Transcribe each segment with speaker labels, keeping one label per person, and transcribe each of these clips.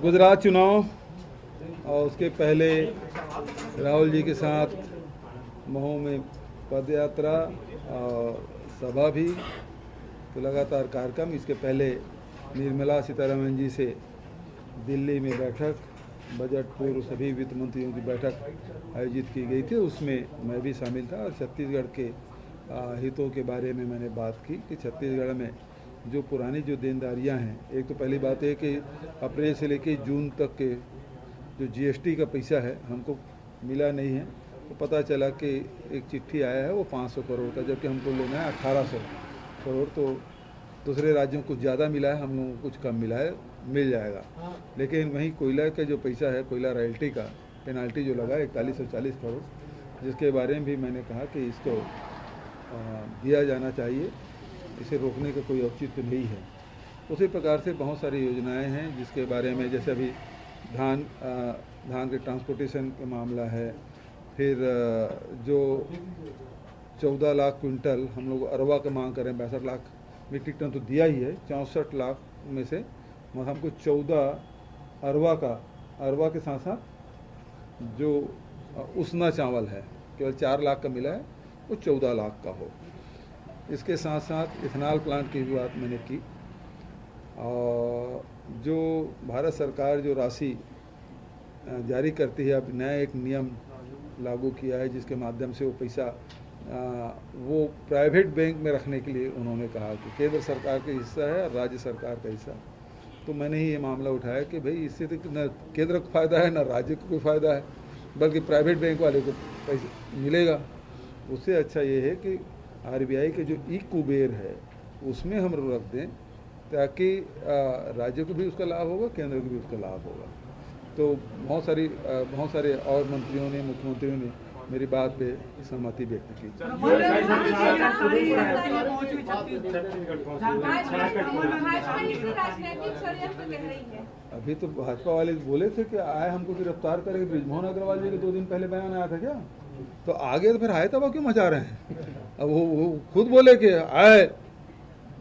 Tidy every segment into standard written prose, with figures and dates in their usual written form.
Speaker 1: गुजरात चुनाव और उसके पहले राहुल जी के साथ मऊ में पदयात्रा और सभा भी, तो लगातार कार्यक्रम। इसके पहले निर्मला सीतारमण जी से दिल्ली में बैठक, बजट पूर्व सभी वित्त मंत्रियों की बैठक आयोजित की गई थी, उसमें मैं भी शामिल था। और छत्तीसगढ़ के हितों के बारे में मैंने बात की कि छत्तीसगढ़ में जो पुरानी जो देनदारियां हैं, एक तो पहली बात है कि अप्रैल से लेकर जून तक के जो जीएसटी का पैसा है हमको मिला नहीं है। तो पता चला कि एक चिट्ठी आया है वो 500 करोड़ का, जबकि हमको लेना है 1800 करोड़। तो दूसरे राज्यों को ज़्यादा मिला है, हम लोगों को कुछ कम मिला है, मिल जाएगा। लेकिन वहीं कोयला का जो पैसा है, कोयला रॉयल्टी का पेनाल्टी जो लगा 4140 करोड़, जिसके बारे में भी मैंने कहा कि इसको दिया जाना चाहिए, इसे रोकने का कोई औचित्य नहीं है। उसी प्रकार से बहुत सारी योजनाएं हैं जिसके बारे में, जैसे अभी धान के ट्रांसपोर्टेशन का मामला है, फिर जो 14 लाख क्विंटल हम लोग अरवा का मांग करें, 62 लाख मीट्रिक टन तो दिया ही है, 64 लाख में से हमको 14 अरवा के साथ साथ जो उसना चावल है केवल 4 लाख का मिला है, वो 14 लाख का हो। इसके साथ साथ इथेनॉल प्लांट की भी बात मैंने की। और जो भारत सरकार जो राशि जारी करती है, अब नया एक नियम लागू किया है जिसके माध्यम से वो पैसा वो प्राइवेट बैंक में रखने के लिए उन्होंने कहा कि केंद्र सरकार का हिस्सा है और राज्य सरकार का हिस्सा। तो मैंने ही ये मामला उठाया कि भाई इससे तो न केंद्र को फ़ायदा है न राज्य को कोई फ़ायदा है, बल्कि प्राइवेट बैंक वाले को पैसा मिलेगा। उससे अच्छा ये है कि आरबीआई के जो ई कुबेर है उसमें हम रख दें, ताकि राज्य को भी उसका लाभ होगा, केंद्र को भी उसका लाभ होगा। तो बहुत सारे और मंत्रियों ने, मुख्यमंत्रियों ने मेरी बात पे सहमति व्यक्त की। अभी तो भाजपा वाले बोले थे कि आए हमको गिरफ्तार करेंगे। बृजमोहन अग्रवाल जी के 2 दिन पहले बयान आया था क्या? तो आगे तो फिर आए तब क्यों मचा रहे हैं? अब वो खुद बोले कि आए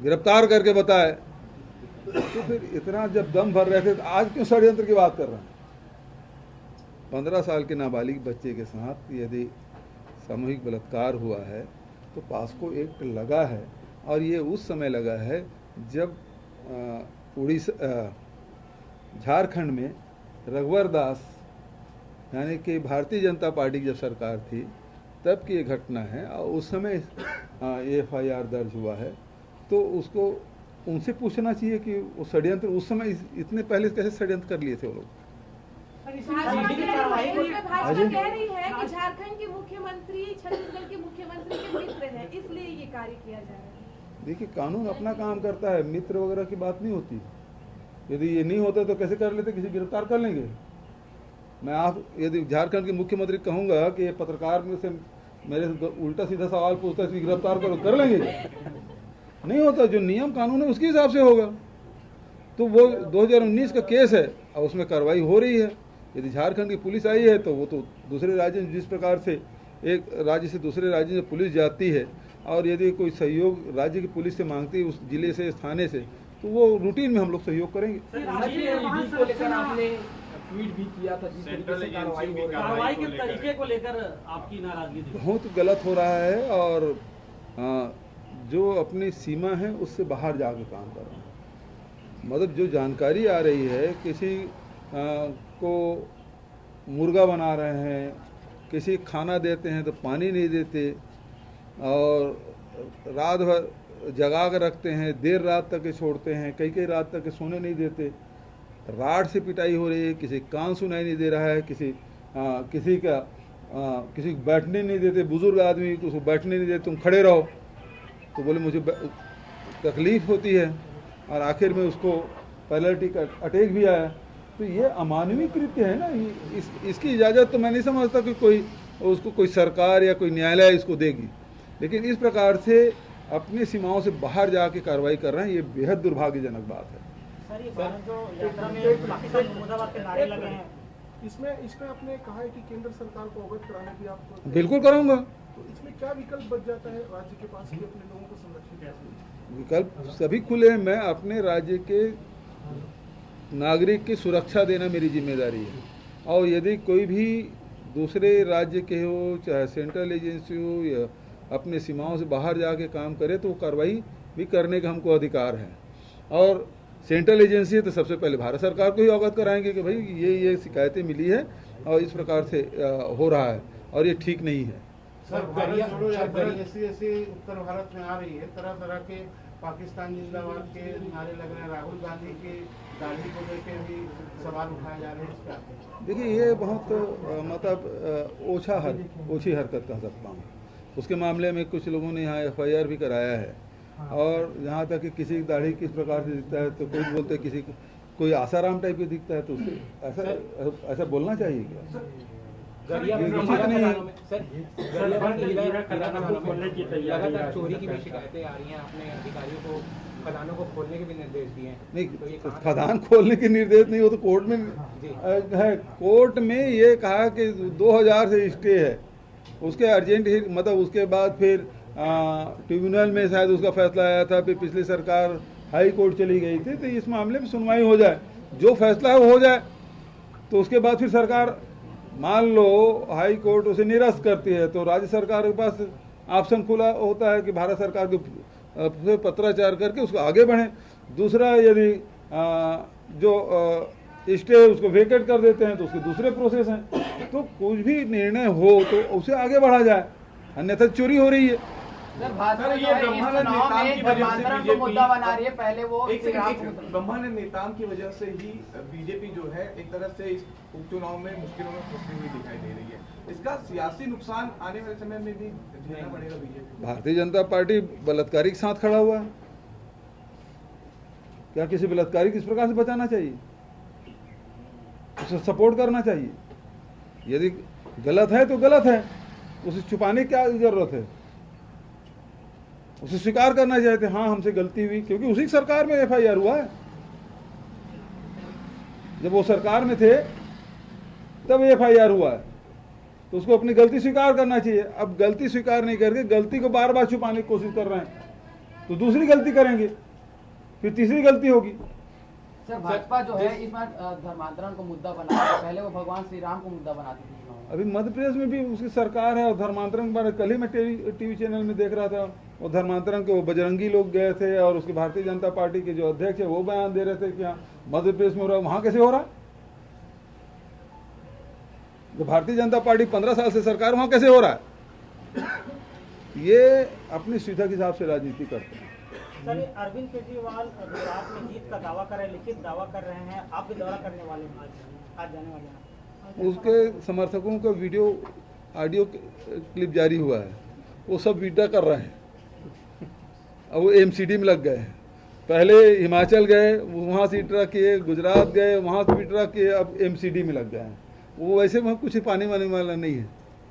Speaker 1: गिरफ्तार करके बताए, तो फिर इतना जब दम भर रहे थे तो आज क्यों षड्यंत्र की बात कर रहे हैं? 15 साल के नाबालिग बच्चे के साथ यदि सामूहिक बलात्कार हुआ है तो पास्को एक्ट लगा है, और ये उस समय लगा है जब झारखंड में रघुवर दास यानी कि भारतीय जनता पार्टी की जब सरकार थी तब की ये घटना है, और उस समय FIR दर्ज हुआ है। तो उसको उनसे पूछना चाहिए कि वो षड्यंत्र उस समय इतने पहले कैसे षड्यंत्र कर लिए थे वो लोग।
Speaker 2: भाजपा कह रही है कि झारखंड के मुख्यमंत्री छत्तीसगढ़ के मुख्यमंत्री के मित्र हैं, इसलिए ये कार्य किया जा रहा है।
Speaker 1: देखिए, कानून अपना काम करता है, मित्र वगैरह की बात नहीं होती। यदि ये नहीं होता तो कैसे कर लेते, किसी गिरफ्तार कर लेंगे। मैं आप यदि झारखंड के मुख्यमंत्री कहूंगा कि ये पत्रकार में से मेरे से उल्टा सीधा सवाल पूछता है, गिरफ्तार करो, कर लेंगे? नहीं होता। जो नियम कानून है उसके हिसाब से होगा। तो वो 2019 का केस है और उसमें कार्रवाई हो रही है। यदि झारखंड की पुलिस आई है तो वो तो दूसरे राज्य में, जिस प्रकार से एक राज्य से दूसरे राज्य में पुलिस जाती है, और यदि कोई सहयोग राज्य की पुलिस से मांगती है, उस जिले से, थाने से, तो वो रूटीन में हम लोग सहयोग करेंगे।
Speaker 3: ट्वीट भी किया था जिस तरीके से कार्रवाई के तरीके को लेकर आपकी नाराजगी
Speaker 1: बहुत गलत हो रहा है, और जो अपनी सीमा है उससे बाहर जाके काम कर रहे हैं। मतलब जो जानकारी आ रही है, किसी को मुर्गा बना रहे हैं, किसी खाना देते हैं तो पानी नहीं देते, और रात भर जगा कर रखते हैं, देर रात तक के छोड़ते हैं, कई रात तक के सोने नहीं देते, राड से पिटाई हो रही है, किसी कान सुनाई नहीं दे रहा है, किसी को बैठने नहीं देते, बुजुर्ग आदमी उसको बैठने नहीं देते, तुम खड़े रहो, तो बोले मुझे तकलीफ होती है, और आखिर में उसको पैलेटिक अटैक भी आया। तो ये अमानवीय कृत्य है ना। इसकी इजाज़त तो मैं नहीं समझता कि कोई सरकार या कोई न्यायालय इसको देगी, लेकिन इस प्रकार से अपनी सीमाओं से बाहर जाके कार्रवाई कर रहे हैं, ये बेहद दुर्भाग्यजनक बात है।
Speaker 4: इसमें आपने कहा है कि केंद्र सरकार को अवगत कराने की आप
Speaker 1: बिल्कुल कराऊंगा।
Speaker 4: तो इसमें क्या विकल्प बच जाता है राज्य के पास कि अपने लोगों को संरक्षित?
Speaker 1: विकल्प सभी खुले हैं। मैं अपने राज्य के नागरिक की सुरक्षा देना मेरी जिम्मेदारी है। और यदि कोई भी दूसरे राज्य के हो, चाहे सेंट्रल एजेंसी हो या अपने सीमाओं से बाहर जाके काम करे, तो कार्रवाई भी करने का हमको अधिकार है। और सेंट्रल एजेंसी है तो सबसे पहले भारत सरकार को ही अवगत कराएंगे कि भाई ये शिकायतें मिली है और इस प्रकार से हो रहा है और ये ठीक नहीं है।
Speaker 4: सर, भारत छोड़ो यात्रा जैसी उत्तर भारत में आ रही है, तरह तरह के पाकिस्तान जिंदाबाद के नारे लग रहे हैं, राहुल गांधी की दाढ़ी को लेकर भी सवाल उठाए जा रहे हैं। इसका
Speaker 1: देखिए, ये बहुत ओछी हरकत कह सकता हूँ। उसके मामले में कुछ लोगों ने यहाँ FIR भी कराया है। और यहाँ तक कि किसी की दाढ़ी किस प्रकार से दिखता है तो कोई बोलते हैं किसी कोई आसाराम टाइप की दिखता है, तो उससे ऐसा बोलना चाहिए क्या?
Speaker 5: लगातार चोरी की भी शिकायतें आ रही हैं, आपने अधिकारियों को खदानों को खोलने के भी निर्देश दिए हैं।
Speaker 1: नहीं, खदान खोलने के निर्देश नहीं, वो तो कोर्ट में है। कोर्ट में ये कहा कि 2000 से स्टे है, उसके अर्जेंट ही मतलब उसके बाद फिर ट्रिब्यूनल में शायद उसका फैसला आया था, फिर पिछली सरकार हाई कोर्ट चली गई थी, तो इस मामले में सुनवाई हो जाए, जो फैसला है वो हो जाए। तो उसके बाद फिर सरकार, मान लो हाई कोर्ट उसे निरस्त करती है, तो राज्य सरकार के पास ऑप्शन खुला होता है कि भारत सरकार के पत्राचार करके उसको आगे बढ़े। दूसरा, यदि जो स्टे है उसको वेकेट कर देते हैं तो उसके दूसरे प्रोसेस हैं। तो कुछ भी निर्णय हो तो उसे आगे बढ़ा जाए, अन्यथा चोरी हो रही है।
Speaker 6: सर, ये ब्रह्मानंद नेताम की वजह से बीजेपी मुद्दा बना रही है। पहले वो
Speaker 7: ब्रह्मानंद नेताम की वजह से ही बीजेपी जो है एक तरह से इस उपचुनाव में मुश्किलों में फंसती हुई दिखाई दे रही है। इसका सियासी नुकसान आने वाले समय में भी झेलना पड़ेगा बीजेपी।
Speaker 1: भारतीय जनता पार्टी बलात्कारी के साथ खड़ा हुआ है। क्या किसी बलात्कारी किस प्रकार से बचाना चाहिए? उसे सपोर्ट करना चाहिए। यदि गलत है तो गलत है, उसे छुपाने की क्या जरूरत है? उसे स्वीकार करना चाहिए, हाँ हमसे गलती हुई, क्योंकि उसी सरकार में FIR हुआ है। जब वो सरकार में थे तब FIR हुआ है, तो उसको अपनी गलती स्वीकार करना चाहिए। अब गलती स्वीकार नहीं करके गलती को बार बार छुपाने की कोशिश कर रहे हैं, तो दूसरी गलती करेंगे, फिर तीसरी गलती होगी।
Speaker 6: सर, भाजपा जो है इस बार धर्मांतरण को मुद्दा बना रही है, पहले वो भगवान श्री राम को मुद्दा बनाती थी।
Speaker 1: अभी मध्य प्रदेश में भी उसकी सरकार है और धर्मांतरण के बारे में कल ही मैं टीवी चैनल में देख रहा था। और धर्मांतरण के वो बजरंगी लोग गए थे और उसके भारतीय जनता पार्टी के जो अध्यक्ष है वो बयान दे रहे थे कि मध्य प्रदेश में हो रहा है, वहां कैसे हो रहा है? जो भारतीय जनता पार्टी 15 साल से सरकार, वहां कैसे हो रहा है? ये अपनी सुविधा के हिसाब से राजनीति करते हैं।
Speaker 3: सर, अरविंद केजरीवाल गुजरात में जीत का दावा कर रहे हैं, लिखित दावा कर रहे हैं, आप भी दौरा करने वाले आज जाने वाले हैं।
Speaker 1: उसके समर्थकों का वीडियो ऑडियो क्लिप जारी हुआ है, वो सब विड्रा कर रहे हैं। अब वो MCD में लग गए हैं। पहले हिमाचल गए, वहाँ से विड्रा किए, गुजरात गए, वहाँ से विड्रा किए, अब MCD में लग गए हैं। वो वैसे में कुछ पानी वाने वाला नहीं है।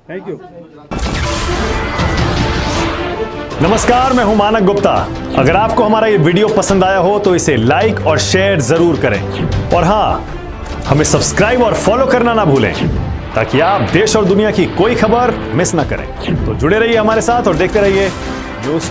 Speaker 1: Thank you.
Speaker 8: नमस्कार, मैं हूं मानक गुप्ता। अगर आपको हमारा ये वीडियो पसंद आया हो तो इसे लाइक और शेयर जरूर करें, और हाँ, हमें सब्सक्राइब और फॉलो करना ना भूलें, ताकि आप देश और दुनिया की कोई खबर मिस ना करें। तो जुड़े रहिए हमारे साथ और देखते रहिए न्यूज़ 24।